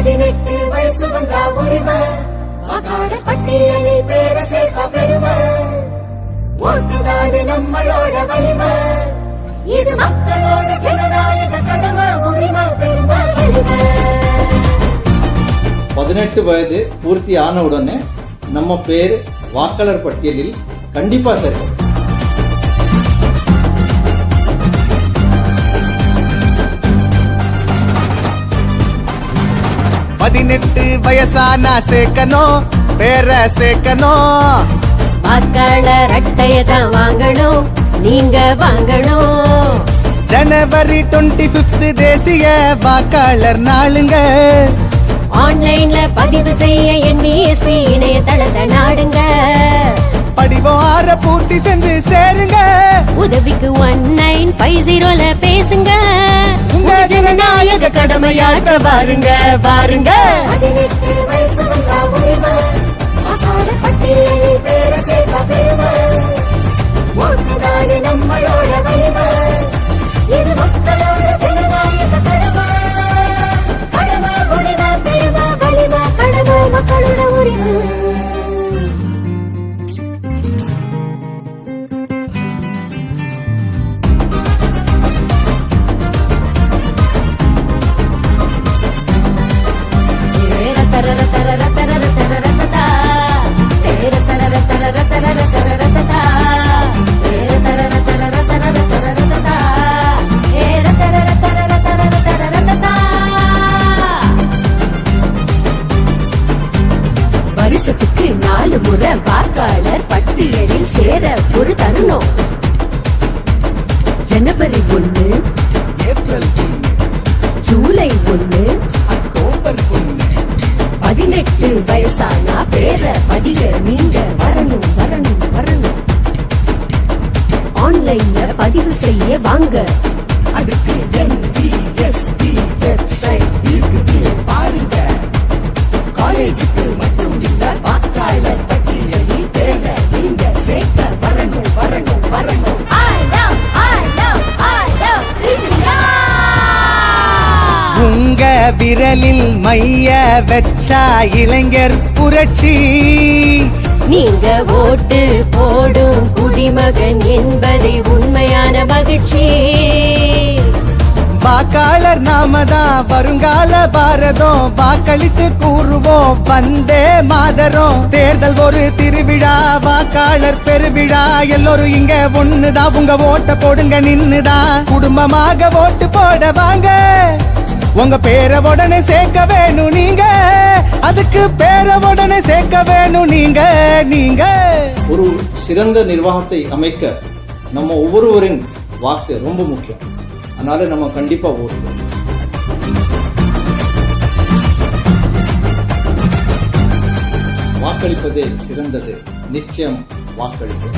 18 வயசு வந்தா உரிமை, வாக்காளர் பட்டியலில் பேர சேர்த்தா பெருமை, ஓட்டுதாடு நம்மளோட வலிமை, இது மக்களோட ஜனநாயக கடமை, உரிமை பெருமை வலிமை. 18 வயது பூர்த்தி ஆன உடனே நம்ம பேர் வாக்காளர் பட்டியலில் கண்டிப்பா சேர்க்கும். 18 வயசானா சேர்க்கணும், பேர சேர்க்கணும். வாக்காளர் அட்டையை தான் வாங்கணும், நீங்க வாங்கணும். ஜனவரி 25 தேசிய வாக்காளர் நாளுங்க. ஆன்லைன்ல பதிவு செய்ய NVSP இணையதளத்தை நாடுங்க. படிவம் 6 பூர்த்தி செஞ்சு சேருங்க. உதவிக்கு 1950ல பேசுங்க. உங்க ஜனநாயக கடமையாற்ற பாருங்க பாருங்க. 18 வயசு வந்தா உரிமை, வாக்காளர் பட்டியலில் பேர சேர்த்தா பெருமை, ஓட்டுதாடு நம்மளோட வலிமை, இது மக்களோட ஜனநாயக கடமை, கடமை உரிமை பெருமை வலிமை, கடமை மக்களோட உரிமை. வருஷத்துக்கு 4 முறை வாக்காளர் பட்டியலில் சேர ஒரு தருணம். ஜனவரி 1, ஏப்ரல் 1, ஜூலை 1, அக்டோபர் 1. 18 வயசானா பேர பதிக நீங்க வரணும் வரணும் வரணும். ஆன்லைன்ல பதிவு செய்ய வாங்க. அதுக்கு NVSP வெப்சைட் இருக்குது பாருங்க. காலேஜுக்கு மட்டும் இல்ல, வாக்காளர் பட்டியலில் பேர நீங்க சேர்க்க வரணும் வரணும் வரணும். உங்க விரலில் மைய வச்சா இளைஞர் புரட்சி. நீங்க ஓட்டு போடும் குடிமகன் என்பதே உண்மையான மகிழ்ச்சி. வாக்காளர் நாமதான் வருங்கால பாரதம், வாக்களித்து கூறுவோம் வந்தே மாதரம். தேர்தல் ஒரு திருவிழா, வாக்காளர் பெருவிழா, எல்லோரும் இங்க ஒண்ணுதான். உங்க ஓட்ட போடுங்க நின்னுதான், குடும்பமாக ஓட்டு போட வாங்க. உங்க பேரை உடனே சேர்க்க வேணும் நீங்க, அதுக்கு பேரை உடனே சேர்க்க வேணும் நீங்க நீங்க. ஒரு சிறந்த நிர்வாகத்தை அமைக்க நம்ம ஒவ்வொருவரின் வாக்கு ரொம்ப முக்கியம். அதனால நம்ம கண்டிப்பா ஓடுவோம். வாக்களிப்பதே சிறந்தது, நிச்சயம் வாக்களிப்போம்.